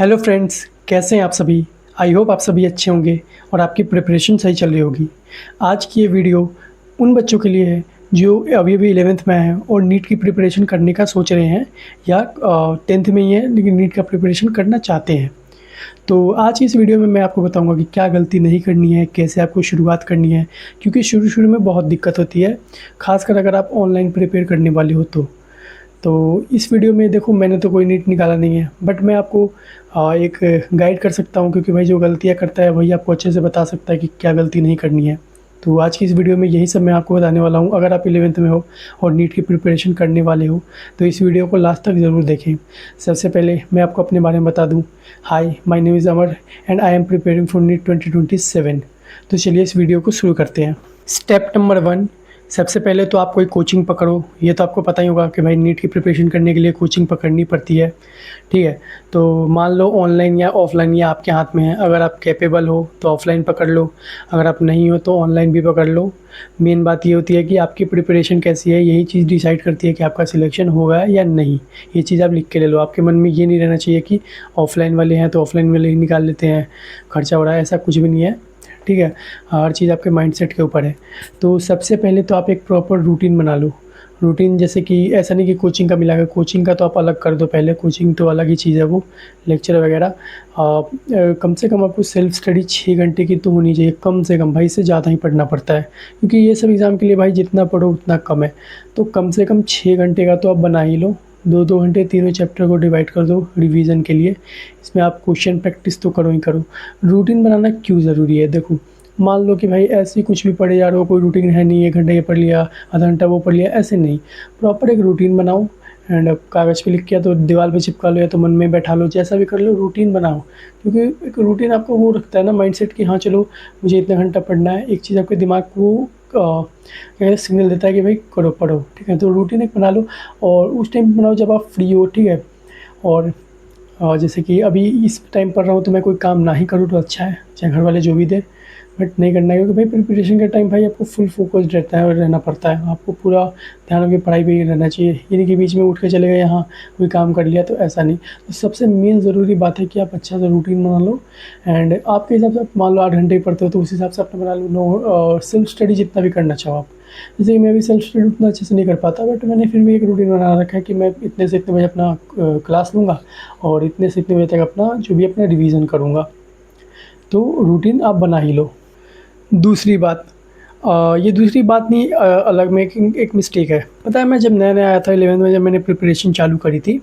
Hello friends, कैसे हैं आप सभी। आई होप आप सभी अच्छे होंगे और आपकी प्रिपरेशन सही चल रही होगी। आज की ये वीडियो उन बच्चों के लिए है जो अभी अभी 11th में हैं और नीट की प्रिपरेशन करने का सोच रहे हैं या 10th में ही हैं लेकिन नीट का प्रिपरेशन करना चाहते हैं। तो आज की इस वीडियो में मैं आपको बताऊंगा कि क्या गलती नहीं करनी है, कैसे आपको शुरुआत करनी है, क्योंकि शुरू में बहुत दिक्कत होती है, ख़ासकर अगर आप ऑनलाइन प्रिपेयर करने वाले हो तो इस वीडियो में देखो, मैंने तो कोई नीट निकाला नहीं है, बट मैं आपको एक गाइड कर सकता हूँ, क्योंकि भाई जो गलतियाँ करता है वही आपको अच्छे से बता सकता है कि क्या गलती नहीं करनी है। तो आज की इस वीडियो में यही सब मैं आपको बताने वाला हूँ। अगर आप 11th में हो और नीट की प्रिपरेशन करने वाले हो तो इस वीडियो को लास्ट तक ज़रूर देखें। सबसे पहले मैं आपको अपने बारे में बता दूँ। Hi, my name is Amar and I am preparing for NEET 2027। तो चलिए इस वीडियो को शुरू करते हैं। स्टेप नंबर 1, सबसे पहले तो आप कोई कोचिंग पकड़ो। ये तो आपको पता ही होगा कि भाई नीट की प्रिपरेशन करने के लिए कोचिंग पकड़नी पड़ती है, ठीक है। तो मान लो ऑनलाइन या ऑफ़लाइन ये आपके हाथ में है। अगर आप कैपेबल हो तो ऑफ़लाइन पकड़ लो, अगर आप नहीं हो तो ऑनलाइन भी पकड़ लो। मेन बात ये होती है कि आपकी प्रिपरेशन कैसी है, यही चीज़ डिसाइड करती है कि आपका सिलेक्शन होगा या नहीं। ये चीज़ आप लिख के ले लो। आपके मन में ये नहीं रहना चाहिए कि ऑफ़लाइन वाले हैं तो ऑफ़लाइन वाले ही निकाल लेते हैं, खर्चा हो रहा है, ऐसा कुछ भी नहीं है, ठीक है। हर चीज़ आपके माइंडसेट के ऊपर है। तो सबसे पहले तो आप एक प्रॉपर रूटीन बना लो। रूटीन जैसे कि ऐसा नहीं कि कोचिंग का मिला के, कोचिंग का तो आप अलग कर दो पहले, कोचिंग तो अलग ही चीज़ है वो, लेक्चर वगैरह। कम से कम आपको सेल्फ स्टडी 6 घंटे की तो होनी चाहिए, कम से कम। भाई इससे ज़्यादा ही पढ़ना पड़ता है, क्योंकि ये सब एग्ज़ाम के लिए भाई जितना पढ़ो उतना कम है। तो कम से कम 6 घंटे का तो आप बना ही लो। 2-2 घंटे तीनों चैप्टर को डिवाइड कर दो रिवीजन के लिए। इसमें आप क्वेश्चन प्रैक्टिस तो करो ही करो। रूटीन बनाना क्यों ज़रूरी है, देखो, मान लो कि भाई ऐसे ही कुछ भी पढ़े जा रहे हो, कोई रूटीन है नहीं, 1 घंटा ये पढ़ लिया, आधा घंटा वो पढ़ लिया, ऐसे नहीं। प्रॉपर एक रूटीन बनाओ एंड कागज़ पे लिख के या तो दीवार पे चिपका लो या तो मन में बैठा लो, जैसा भी कर लो, रूटीन बनाओ। क्योंकि एक रूटीन आपको वो रखता है ना माइंडसेट कि हाँ चलो मुझे इतना घंटा पढ़ना है। एक चीज़ आपके दिमाग को क्या सिग्नल देता है कि भाई करो, पढ़ो, ठीक है। तो रूटीन एक बना लो और उस टाइम बनाओ जब आप फ्री हो, ठीक है। और जैसे कि अभी इस टाइम पढ़ रहा हूँ तो मैं कोई काम ना ही करूँ तो अच्छा है, चाहे घर वाले जो भी दें, बट नहीं करना है, क्योंकि भाई प्रिपरेशन के टाइम भाई आपको फुल फोकस्ड रहता है और रहना पड़ता है। आपको पूरा ध्यान आपकी पढ़ाई पे ही रहना चाहिए, ये नहीं कि बीच में उठ के चले गए यहाँ कोई काम कर लिया, तो ऐसा नहीं। तो सबसे मेन ज़रूरी बात है कि आप अच्छा सा रूटीन बना लो एंड आपके हिसाब से, आप मान लो 8 घंटे ही पढ़ते हो तो उस हिसाब से अपना बना लो। सेल्फ स्टडी जितना भी करना चाहो आप। जैसे कि मैं भी सेल्फ स्टडी उतना अच्छे से नहीं कर पाता, बट मैंने फिर भी एक रूटीन बना रखा है कि मैं इतने से इतने बजे अपना क्लास लूँगा और इतने से इतने बजे तक अपना जो भी अपना रिवीजन करूँगा। तो रूटीन आप बना ही लो। दूसरी बात, ये दूसरी बात नहीं, अलग में एक मिस्टेक है। पता है, मैं जब नया-नया आया था 11th में, जब मैंने प्रिपरेशन चालू करी थी,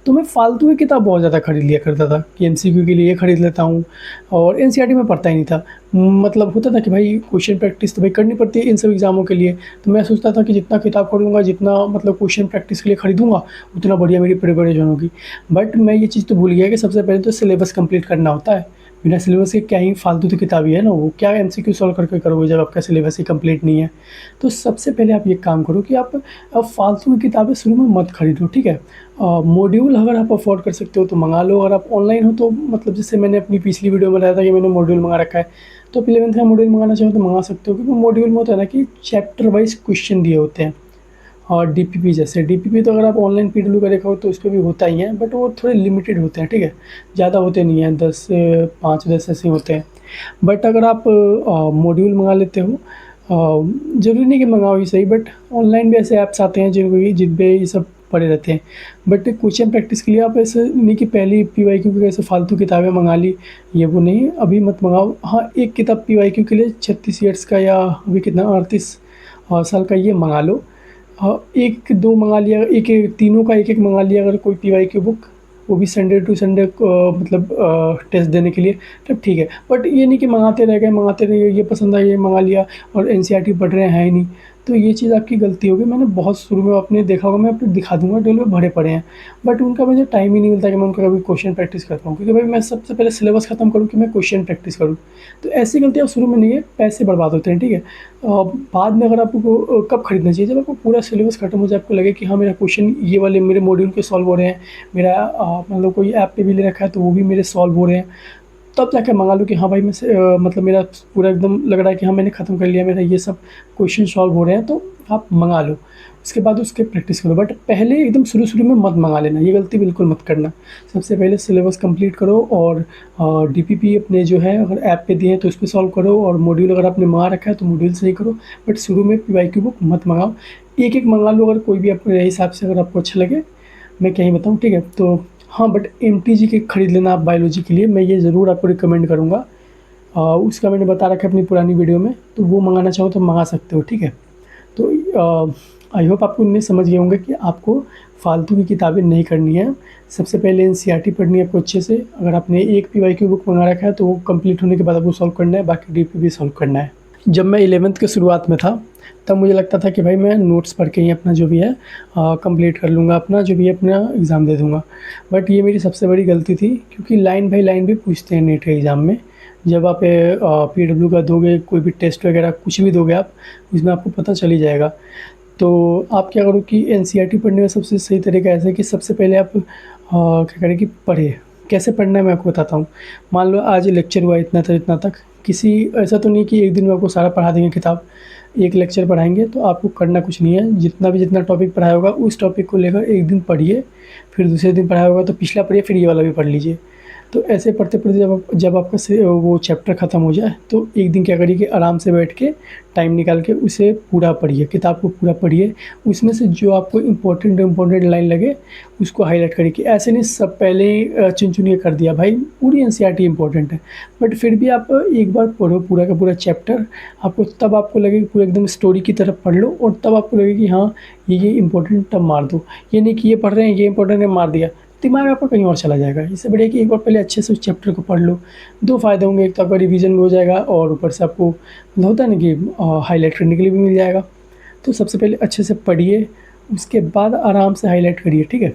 तो मैं फ़ालतू की किताब बहुत ज़्यादा खरीद लिया करता था कि एमसीक्यू के लिए ये खरीद लेता हूँ, और एनसीईआरटी में पढ़ता ही नहीं था। मतलब होता था कि भाई क्वेश्चन प्रैक्टिस तो भाई करनी पड़ती है इन सब एग्ज़ामों के लिए, तो मैं सोचता था कि जितना किताब पढ़ूँगा, जितना मतलब क्वेश्चन प्रैक्टिस के लिए खरीदूँगा, उतना बढ़िया मेरी प्रिपरेशन होगी। बट मैं ये चीज़ तो भूल गया कि सबसे पहले तो सिलेबस कंप्लीट करना होता है। बिना सिलेबस के क्या ही फालतू की किताब ही है ना, वो क्या एमसीक्यू सॉल्व करके करोगे जब आपका सिलेबस ही कंप्लीट नहीं है। तो सबसे पहले आप ये काम करो कि आप फालतू की किताबें शुरू में मत खरीदो, ठीक है। मॉड्यूल अगर आप अफोर्ड कर सकते हो तो मंगा लो। अगर आप ऑनलाइन हो तो मतलब जैसे मैंने अपनी पिछली वीडियो में बताया था कि मैंने मॉड्यूल मंगा रखा है, तो आप 11th का मॉड्यूल मंगाना चाहो तो मंगा सकते हो, क्योंकि मॉड्यूल में होता है ना कि चैप्टर वाइज क्वेश्चन दिए होते हैं। और डीपीपी, जैसे डीपीपी तो अगर आप ऑनलाइन पीडब्ल्यू का देखा हो तो उस पर भी होता ही है, बट वो थोड़े लिमिटेड होते हैं, ठीक है। ज़्यादा होते नहीं हैं, 10 से 5-10 ऐसे होते हैं। बट अगर आप मॉड्यूल मंगा लेते हो, ज़रूरी नहीं कि मंगाओ ही सही, बट ऑनलाइन भी ऐसे ऐप्स आते हैं जिन पे ये सब पड़े रहते हैं। बट क्वेश्चन प्रैक्टिस के लिए आप ऐसे नहीं कि पहली पीवाईक्यू की ऐसे फालतू किताबें मंगा ली, ये वो नहीं, अभी मत मंगाओ। हाँ, एक किताब पीवाईक्यू के लिए 36 ईयर्स का या अभी कितना 38 साल का ये मंगा लो। हाँ, 1-2 मंगा लिया, एक तीनों का एक-एक मंगा लिया अगर कोई पीवाईक्यू बुक, वो भी संडे टू संडे मतलब टेस्ट देने के लिए, तब ठीक है। बट ये नहीं कि मंगाते रह गए, मंगाते रहे, ये पसंद आया ये मंगा लिया और एनसीईआरटी पढ़ रहे हैं ही नहीं, तो ये चीज़ आपकी गलती होगी। मैंने बहुत शुरू में आपने देखा होगा, मैं आपको दिखा दूँगा, डेल में भरे पड़े हैं, बट उनका मुझे टाइम ही नहीं मिलता कि मैं उनका कभी क्वेश्चन प्रैक्टिस कर पाऊँ, क्योंकि भाई मैं सबसे पहले सिलेबस खत्म करूँ कि मैं क्वेश्चन प्रैक्टिस करूँ। तो ऐसी गलतियाँ शुरू में नहीं है, पैसे बर्बाद होते हैं, ठीक है। बाद में अगर आपको कब खरीदना चाहिए, जब आपको पूरा सिलेबस खत्म हो जाए, आपको लगे कि हाँ मेरा क्वेश्चन ये वाले मेरे मॉड्यूल के सॉल्व हो रहे हैं, मेरा मतलब कोई ऐप पे भी ले रखा है तो वो भी मेरे सॉल्व हो रहे हैं, तब जाके मंगा लो कि हाँ भाई मतलब मेरा पूरा एकदम लग रहा है कि हाँ मैंने ख़त्म कर लिया, मेरा ये सब क्वेश्चन सॉल्व हो रहे हैं, तो आप मंगा लो। उसके बाद उसके प्रैक्टिस करो, बट पहले एकदम शुरू में मत मंगा लेना, ये गलती बिल्कुल मत करना। सबसे पहले सिलेबस कंप्लीट करो और डीपीपी अपने जो है अगर ऐप पे दिए हैं तो उस पे सॉल्व करो, और मॉड्यूल अगर आपने मंगा रखा है तो मॉड्यूल से ही करो। बट शुरू में पीवाईक्यू बुक मत मंगाओ, एक मंगा लो, अगर कोई भी अपने हिसाब से अगर आपको अच्छा लगे, मैं क्या ही बताऊँ, ठीक है। तो हाँ, बट एमटीजी के खरीद लेना आप बायोलॉजी के लिए, मैं ये ज़रूर आपको रिकमेंड करूँगा। उसका मैंने बता रखा है अपनी पुरानी वीडियो में, तो वो मंगाना चाहो तो मंगा सकते हो, ठीक है। तो आई होप आपको इनमें समझ गए होंगे कि आपको फालतू की किताबें नहीं करनी है। सबसे पहले एनसीईआरटी पढ़नी है आपको अच्छे से। अगर आपने एक पीवाईक्यू बुक मंगा रखा है तो वो कंप्लीट होने के बाद आपको सॉल्व करना है, बाकी डीपीपी सॉल्व करना है। जब मैं 11th के शुरुआत में था, तब मुझे लगता था कि भाई मैं नोट्स पढ़ के ही अपना जो भी है कंप्लीट कर लूँगा, अपना जो भी है अपना एग्ज़ाम दे दूँगा। बट ये मेरी सबसे बड़ी गलती थी, क्योंकि लाइन बाई लाइन भी पूछते हैं नीट के एग्ज़ाम में। जब आप पीडब्ल्यू का दोगे, कोई भी टेस्ट वगैरह कुछ भी दोगे आप, उसमें आपको पता चल ही जाएगा। तो आप क्या करो कि एनसीईआरटी पढ़ने का सबसे सही तरीका ऐसा है कि सबसे पहले आप क्या करें कि पढ़िए। कैसे पढ़ना है मैं आपको बताता हूँ। मान लो आज लेक्चर हुआ इतना से इतना तक, किसी ऐसा तो नहीं कि एक दिन में आपको सारा पढ़ा देंगे किताब। एक लेक्चर पढ़ाएँगे तो आपको करना कुछ नहीं है, जितना टॉपिक पढ़ाया होगा उस टॉपिक को लेकर एक दिन पढ़िए, फिर दूसरे दिन पढ़ाया होगा तो पिछला पढ़िए, फिर ये वाला भी पढ़ लीजिए। तो ऐसे पढ़ते-पढ़ते जब आपका वो चैप्टर ख़त्म हो जाए, तो एक दिन क्या करिए कि आराम से बैठ के टाइम निकाल के उसे पूरा पढ़िए, किताब को पूरा पढ़िए। उसमें से जो आपको इम्पोर्टेंट लाइन लगे उसको हाईलाइट करिए, कि ऐसे नहीं सब पहले ही चुन-चुन के कर दिया। भाई पूरी एनसीईआरटी इम्पोर्टेंट है, बट फिर भी आप एक बार पढ़ो पूरा का पूरा चैप्टर। तब आपको लगे कि पूरा एकदम स्टोरी की तरह पढ़ लो, और तब आपको लगे कि हाँ ये इम्पोर्टेंट, तब मार दो। ये नहीं कि ये पढ़ रहे हैं, ये इम्पोर्टेंट है मार दिया, दिमाग आपका कहीं और चला जाएगा। इससे बढ़िया कि एक बार पहले अच्छे से उस चैप्टर को पढ़ लो। 2 फ़ायदे होंगे, एक तो आपका रिवीजन भी हो जाएगा, और ऊपर से आपको मतलब होता है ना कि हाईलाइट करने के लिए भी मिल जाएगा। तो सबसे पहले अच्छे से पढ़िए, उसके बाद आराम से हाईलाइट करिए, ठीक है।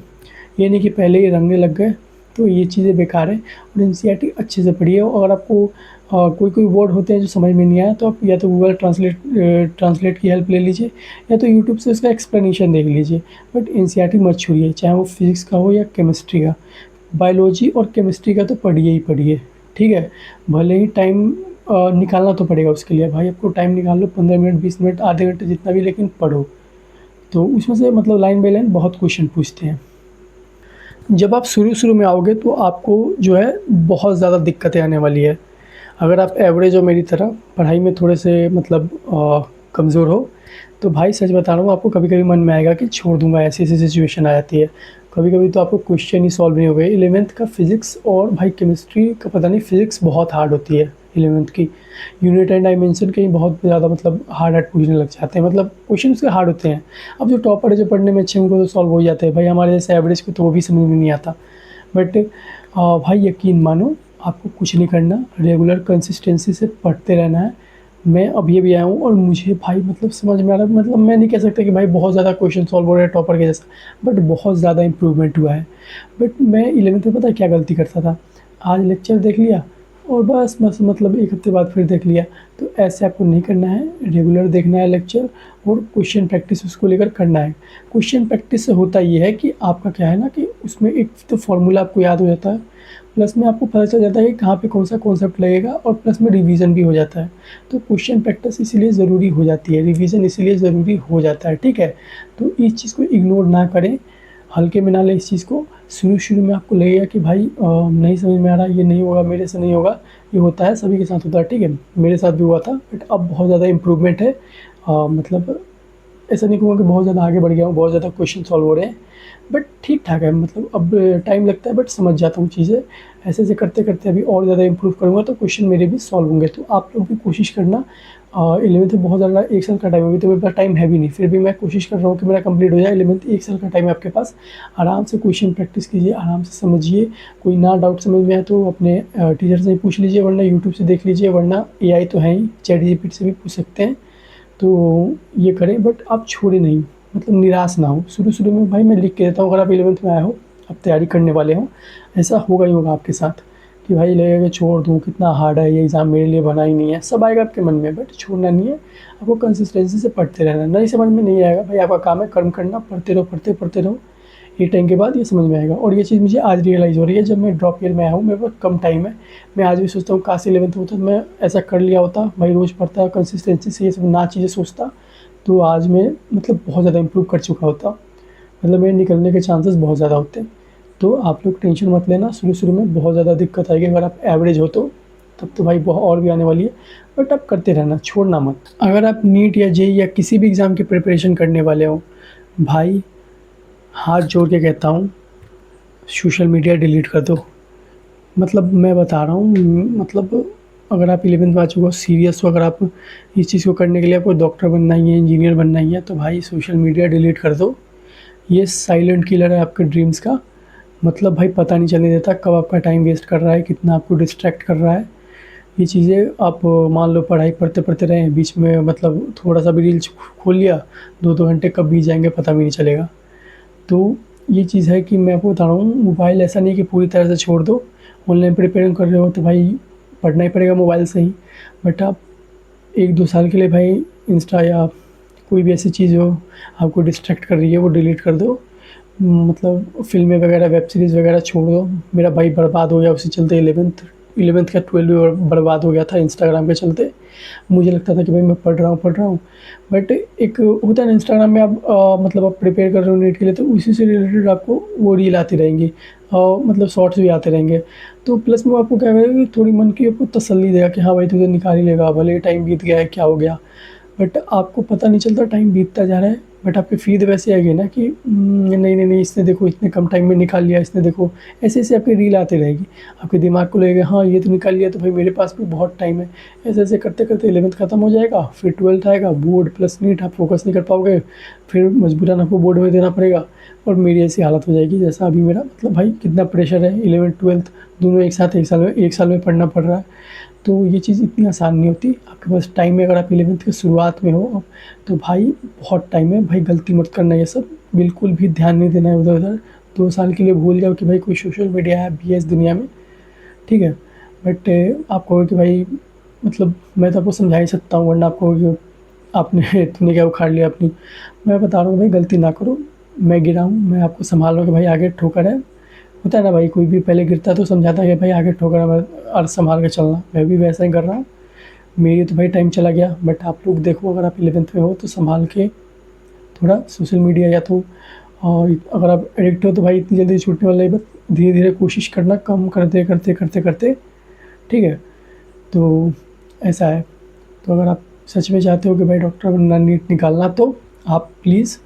ये नहीं कि पहले ही रंगने लग गए, तो ये चीज़ें बेकार है। और एनसीईआरटी अच्छे से पढ़िए, और आपको कोई वर्ड होते हैं जो समझ में नहीं आया तो आप या तो गूगल ट्रांसलेट की हेल्प ले लीजिए, या तो यूट्यूब से उसका एक्सप्लेनेशन देख लीजिए। बट एनसीईआरटी मत छोड़िए, चाहे वो फिज़िक्स का हो या केमिस्ट्री का। बायोलॉजी और केमिस्ट्री का तो पढ़िए ही पढ़िए, ठीक है। भले ही टाइम निकालना तो पड़ेगा उसके लिए, भाई आपको टाइम निकाल लो, 15 मिनट 20 मिनट आधे घंटे जितना भी, लेकिन पढ़ो। तो उसमें से मतलब लाइन बाई लाइन बहुत क्वेश्चन पूछते हैं। जब आप शुरू में आओगे तो आपको जो है बहुत ज़्यादा दिक्कतें आने वाली है। अगर आप एवरेज हो मेरी तरह, पढ़ाई में थोड़े से मतलब कमज़ोर हो, तो भाई सच बता रहा हूँ, आपको कभी-कभी मन में आएगा कि छोड़ दूँगा, ऐसी-ऐसी सिचुएशन आ जाती है। कभी-कभी तो आपको क्वेश्चन ही सॉल्व नहीं हो गए। 11th का फिज़िक्स और भाई केमिस्ट्री का पता नहीं, फ़िज़िक्स बहुत हार्ड होती है 11th की। यूनिट एंड डायमेंशन के ही बहुत ज़्यादा मतलब हार्ड पूछने लग जाते हैं, मतलब क्वेश्चन उसके हार्ड होते हैं। अब जो टॉपर है, जो पढ़ने में अच्छे हैं, उनको तो सॉल्व हो जाते हैं। भाई हमारे जैसे एवरेज को तो वो भी समझ में नहीं आता। बट भाई यकीन मानो, आपको कुछ नहीं करना, रेगुलर कंसिस्टेंसी से पढ़ते रहना है। मैं अभी आया हूँ और मुझे भाई मतलब समझ में आ रहा है, मतलब मैं नहीं कह सकता कि भाई बहुत ज़्यादा क्वेश्चन सॉल्व हो रहे हैं टॉपर के जैसा, बट बहुत ज़्यादा इम्प्रूवमेंट हुआ है। बट मैं 11th में पता है क्या गलती करता था, आज लेक्चर देख लिया और बस मतलब 1 हफ्ते बाद फिर देख लिया। तो ऐसे आपको नहीं करना है, रेगुलर देखना है लेक्चर, और क्वेश्चन प्रैक्टिस उसको लेकर करना है। क्वेश्चन प्रैक्टिस से होता ये है कि आपका क्या है ना कि उसमें एक तो फॉर्मूला आपको याद हो जाता है, प्लस में आपको पता चल जाता है कि कहाँ पे कौन सा कॉन्सेप्ट लगेगा, और प्लस में रिवीजन भी हो जाता है। तो क्वेश्चन प्रैक्टिस इसीलिए ज़रूरी हो जाती है, रिवीजन इसीलिए ज़रूरी हो जाता है, ठीक है। तो इस चीज़ को इग्नोर ना करें, हल्के में ना लें इस चीज़ को। शुरू में आपको लगेगा कि भाई नहीं समझ में आ रहा, ये नहीं होगा, मेरे से नहीं होगा। ये होता है, सभी के साथ होता है, ठीक है। मेरे साथ भी हुआ था, बट अब बहुत ज़्यादा इम्प्रूवमेंट है। मतलब ऐसा नहीं कहूँगा कि बहुत ज़्यादा आगे बढ़ गया हूँ, बहुत ज़्यादा क्वेश्चन सॉल्व हो रहे हैं, बट ठीक-ठाक है। मतलब अब टाइम लगता है, बट समझ जाता हूँ चीज़ें। ऐसे-ऐसे करते-करते अभी और ज़्यादा इम्प्रूव करूँगा तो क्वेश्चन मेरे भी सॉल्व होंगे। तो आप लोग भी कोशिश करना। 11th में बहुत ज़्यादा 1 साल का टाइम है, अभी तो मेरे पास टाइम है भी नहीं, फिर भी मैं कोशिश कर रहा हूँ कि मेरा कंप्लीट हो जाए 11th। 1 साल का टाइम है आपके पास, आराम से क्वेश्चन प्रैक्टिस कीजिए, आराम से समझिए। कोई ना डाउट समझ में आए तो अपने टीचर से ही पूछ लीजिए, वरना यूट्यूब से देख लीजिए, वरना एआई तो है ही, चैटजीपीटी से भी पूछ सकते हैं। तो ये करें, बट आप छोड़ें नहीं, मतलब निराश ना हो। शुरू में भाई मैं लिख के देता हूँ, अगर आप 11th में आए हो, आप तैयारी करने वाले हो, ऐसा होगा ही होगा आपके साथ कि भाई लगेगा कि छोड़ दूँ, कितना हार्ड है ये एग्ज़ाम, मेरे लिए बना ही नहीं है, सब आएगा आपके मन में, बट छोड़ना नहीं है। आपको कंसिस्टेंसी से पढ़ते रहना है। नहीं समझ में नहीं आएगा भाई, आपका काम है कर्म करना, पढ़ते रहो, पढ़ते रहो। एक टाइम के बाद ये समझ में आएगा। और ये चीज़ मुझे आज रियलाइज़ हो रही है जब मैं ड्रॉप ईयर में आया हूँ, मेरे पास कम टाइम है। मैं आज भी सोचता हूँ काश 11th होता तो मैं ऐसा कर लिया होता, भाई रोज़ पढ़ता, कंसिस्टेंसी से ये सब ना चीज़ें सोचता, तो आज मैं मतलब बहुत ज़्यादा इम्प्रूव कर चुका होता। मतलब मेरे निकलने के चांसेस बहुत ज़्यादा होते हैं। तो आप लोग टेंशन मत लेना, शुरू-शुरू में बहुत ज़्यादा दिक्कत आएगी। अगर आप एवरेज हो तो तब तो भाई बहुत और भी आने वाली है, बट आप करते रहना, छोड़ना मत। अगर आप नीट या जेईई या किसी भी एग्ज़ाम की प्रिपरेशन करने वाले हो, भाई हाथ जोड़ के कहता हूँ, सोशल मीडिया डिलीट कर दो। मतलब मैं बता रहा हूँ, मतलब अगर आप 11th में आ चुके हो, सीरियस हो, अगर आप इस चीज़ को करने के लिए आपको डॉक्टर बनना ही है, इंजीनियर बनना ही है, तो भाई सोशल मीडिया डिलीट कर दो। ये साइलेंट किलर है आपके ड्रीम्स का। मतलब भाई पता नहीं चलने देता कब आपका टाइम वेस्ट कर रहा है, कितना आपको डिस्ट्रैक्ट कर रहा है। ये चीज़ें आप मान लो पढ़ाई पढ़ते-पढ़ते रहे, बीच में मतलब थोड़ा-सा भी रील्स खोल लिया, 2-2 घंटे कब बीत जाएँगे पता भी नहीं चलेगा। तो ये चीज़ है कि मैं आपको बता रहा हूँ, मोबाइल ऐसा नहीं है कि पूरी तरह से छोड़ दो। ऑनलाइन प्रिपरेशन कर रहे हो तो भाई पढ़ना ही पड़ेगा मोबाइल से ही। बट आप 1-2 साल के लिए भाई इंस्टा या कोई भी ऐसी चीज़ हो आपको डिस्ट्रैक्ट कर रही है, वो डिलीट कर दो। मतलब फ़िल्में वगैरह, वेब सीरीज़ वगैरह छोड़ दो। मेरा भाई बर्बाद हो गया उसी चलते 11th क्या 12th भी बर्बाद हो गया था इंस्टाग्राम के चलते। मुझे लगता था कि भाई मैं पढ़ रहा हूँ, बट एक होता है ना इंस्टाग्राम में आप मतलब आप प्रिपेयर कर रहे हो नीट के लिए, तो उसी से रिलेटेड आपको वो रील आती रहेंगी, मतलब शॉर्ट्स भी आते रहेंगे। तो प्लस में वो आपको क्या करेगा कि थोड़ी मन की आपको तसल्ली देगा कि हाँ भाई तू तो निकाल ही लेगा, भले टाइम बीत गया है, क्या हो गया। बट आपको पता नहीं चलता टाइम बीतता जा रहा है, बट आपकी फ़ीड वैसे आएगी ना कि नहीं, इसने देखो इतने कम टाइम में निकाल लिया, इसने देखो ऐसे-ऐसे आपकी रील आती रहेगी। आपके दिमाग को लगेगा हाँ, ये तो निकाल लिया तो भाई मेरे पास भी बहुत टाइम है। ऐसे-ऐसे करते-करते 11th खत्म हो जाएगा, फिर 12th आएगा, बोर्ड प्लस नीट, आप फ़ोकस नहीं कर पाओगे, फिर मजबूरन आपको बोर्ड में देना पड़ेगा। और मेरी ऐसी हालत हो जाएगी जैसा अभी मेरा, मतलब भाई कितना प्रेशर है, 11th-12th दोनों एक साथ एक साल में पढ़ना पड़ रहा है। तो ये चीज़ इतनी आसान नहीं होती। आपके पास टाइम है, अगर आप 11th की शुरुआत में हो तो भाई बहुत टाइम है। भाई गलती मत करना, ये सब बिल्कुल भी ध्यान नहीं देना है उधर-उधर। 2 साल के लिए भूल जाओ कि भाई कोई सोशल मीडिया ऐप भी है इस दुनिया में, ठीक है? बट आप कहोगे कि भाई मतलब मैं तो आपको समझा ही सकता हूँ, वरना आप कहोगे कि आपने तूने क्या उखाड़ लिया अपनी। मैं बता रहा हूँ भाई गलती ना करो। मैं गिरा हूँ, मैं आपको सँभाल रहा हूँ कि भाई आगे ठोकर है। होता है ना भाई, कोई भी पहले गिरता है तो समझाता है कि भाई आगे ठोकर है, और सँभाल के चलना। मैं भी वैसा ही कर रहा हूँ। मेरी तो भाई टाइम चला गया, बट आप लोग देखो, अगर आप 11th में हो तो सँभाल के थोड़ा सोशल मीडिया या तो अगर आप एडिक्ट हो तो भाई इतनी जल्दी छूटने वाला है, बस धीरे-धीरे कोशिश करना, कम करते, ठीक है? तो ऐसा है। तो अगर आप सच में चाहते हो कि भाई डॉक्टर बनना, नीट निकालना, तो आप प्लीज़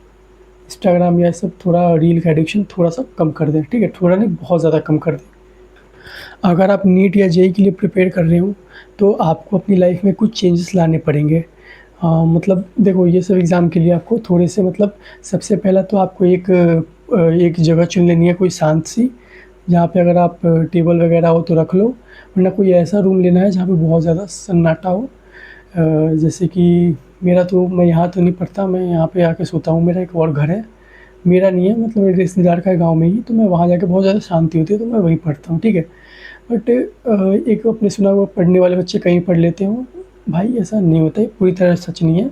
इंस्टाग्राम या ये सब थोड़ा रील का एडिक्शन थोड़ा-सा कम कर दें, ठीक है? थोड़ा नहीं, बहुत ज़्यादा कम कर दें। अगर आप नीट या जेईई के लिए प्रिपेयर कर रहे हो, तो आपको अपनी लाइफ़ में कुछ चेंजेस लाने पड़ेंगे। मतलब देखो, ये सब एग्ज़ाम के लिए आपको थोड़े से, मतलब सबसे पहला तो आपको एक जगह चुन लेनी है कोई शांत सी, जहाँ पे अगर आप टेबल वगैरह हो तो रख लो, वरना कोई ऐसा रूम लेना है जहाँ पे बहुत ज़्यादा सन्नाटा हो। जैसे कि मेरा तो, मैं यहाँ तो नहीं पढ़ता, मैं यहाँ पे आके सोता हूँ, मेरा एक और घर है। मेरा नहीं है, मतलब मेरे रिश्तेदार का है गाँव में ही, तो मैं वहाँ जाके बहुत ज़्यादा शांति होती है, तो मैं वहीं पढ़ता हूँ, ठीक है। बट एक आपने सुना होगा पढ़ने वाले बच्चे कहीं पढ़ लेते हो, भाई ऐसा नहीं होता है, पूरी तरह सच नहीं है।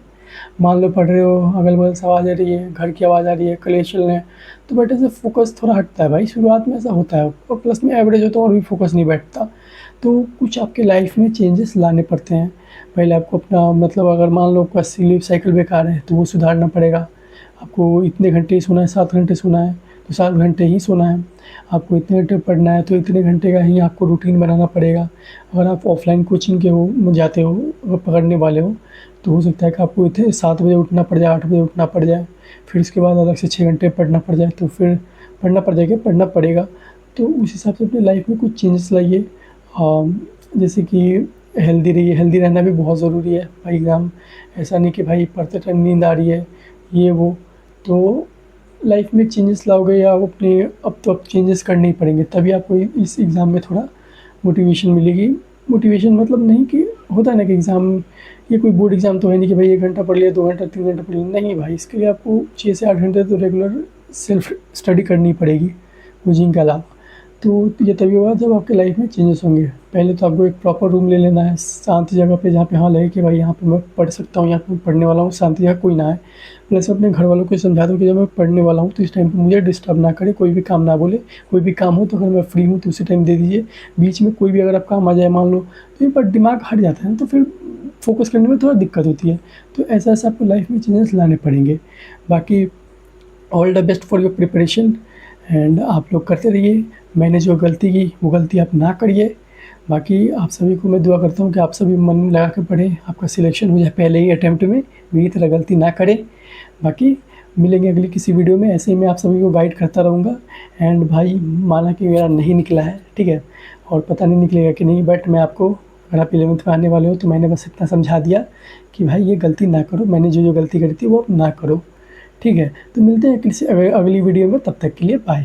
मान लो पढ़ रहे हो, अगल-बगल से आवाज़ आ रही है, घर की आवाज़ आ रही है, कलेश चल रहे हैं, तो बट ऐसे फ़ोकस थोड़ा हटता है भाई, शुरुआत में ऐसा होता है, और प्लस में एवरेज हो तो और भी फ़ोकस नहीं बैठता। तो कुछ आपके लाइफ़ में चेंजेस लाने पड़ते हैं। पहले आपको अपना, मतलब अगर मान लो आपका स्लीप साइकिल बेकार है, तो वो सुधारना पड़ेगा। आपको इतने घंटे ही सोना है, 7 घंटे सोना है, तो 7 घंटे ही सोना है। आपको इतने घंटे पढ़ना है, तो इतने घंटे का ही आपको रूटीन बनाना पड़ेगा। अगर आप ऑफ़लाइन कोचिंग के हो, जाते हो, अगर पकड़ने वाले हो, तो हो सकता है कि आपको इतने 7 बजे उठना पड़ जाए, 8 बजे उठना पड़ जाए। फिर उसके बाद अलग से 6 घंटे पढ़ना पड़ जाए, तो फिर पढ़ना पड़ जाएगा, पढ़ना पड़ेगा। तो उस हिसाब से अपनी लाइफ़ में कुछ चेंजेस लाइए। जैसे कि हेल्दी रहिए, हेल्दी रहना भी बहुत ज़रूरी है भाई। एग्ज़ाम ऐसा नहीं कि भाई पढ़ते टाइम नींद आ रही है, ये वो। तो लाइफ में चेंजेस लाओगे, या अपने अब तो अब चेंजेस करने ही पड़ेंगे, तभी आपको इस एग्ज़ाम में थोड़ा मोटिवेशन मिलेगी। मोटिवेशन मतलब नहीं कि होता है ना कि एग्ज़ाम, ये कोई बोर्ड एग्ज़ाम तो है नहीं कि भाई 1 घंटा पढ़ लिया, 2 घंटा, 3 घंटा पढ़ लिया। नहीं भाई, इसके लिए आपको 6 से 8 घंटे तो रेगुलर सेल्फ स्टडी करनी पड़ेगी, कोचिंग के अलावा। तो ये तभी होगा जब आपके लाइफ में चेंजेस होंगे। पहले तो आपको एक प्रॉपर रूम ले लेना है, शांत जगह पे, जहाँ पे हाँ लगे कि भाई यहाँ पे मैं पढ़ सकता हूँ, यहाँ पे मैं पढ़ने वाला हूँ, शांत जगह कोई ना आए। प्लस अपने घर वालों को समझा दो कि जब मैं पढ़ने वाला हूँ तो इस टाइम पे मुझे डिस्टर्ब ना करे, कोई भी काम ना बोले। कोई भी काम हो तो अगर मैं फ्री हूँ तो उसी टाइम दे दीजिए। बीच में कोई भी अगर आप काम आ जाए मान लो, तो एक बार दिमाग हट जाता है ना, तो फिर फ़ोकस करने में थोड़ा दिक्कत होती है। तो ऐसा-ऐसा आपको लाइफ में चेंजेस लाने पड़ेंगे। बाकी all the best for your preparation and आप लोग करते रहिए। मैंने जो गलती की वो गलती आप ना करिए। बाकी आप सभी को मैं दुआ करता हूँ कि आप सभी मन लगा के पढ़ें, आपका सिलेक्शन हो जाए पहले ही अटेम्प्ट में, मेरी तरह गलती ना करें। बाकी मिलेंगे अगली किसी वीडियो में, ऐसे ही मैं आप सभी को गाइड करता रहूँगा। एंड भाई माना कि मेरा नहीं निकला है, ठीक है, और पता नहीं निकलेगा कि नहीं, बट मैं आपको, अगर आप 11th में आने वाले हो तो मैंने बस इतना समझा दिया कि भाई ये गलती ना करो, मैंने जो गलती करी थी वो ना करो। ठीक है, तो मिलते हैं किसी अगली वीडियो में, तब तक के लिए बाय।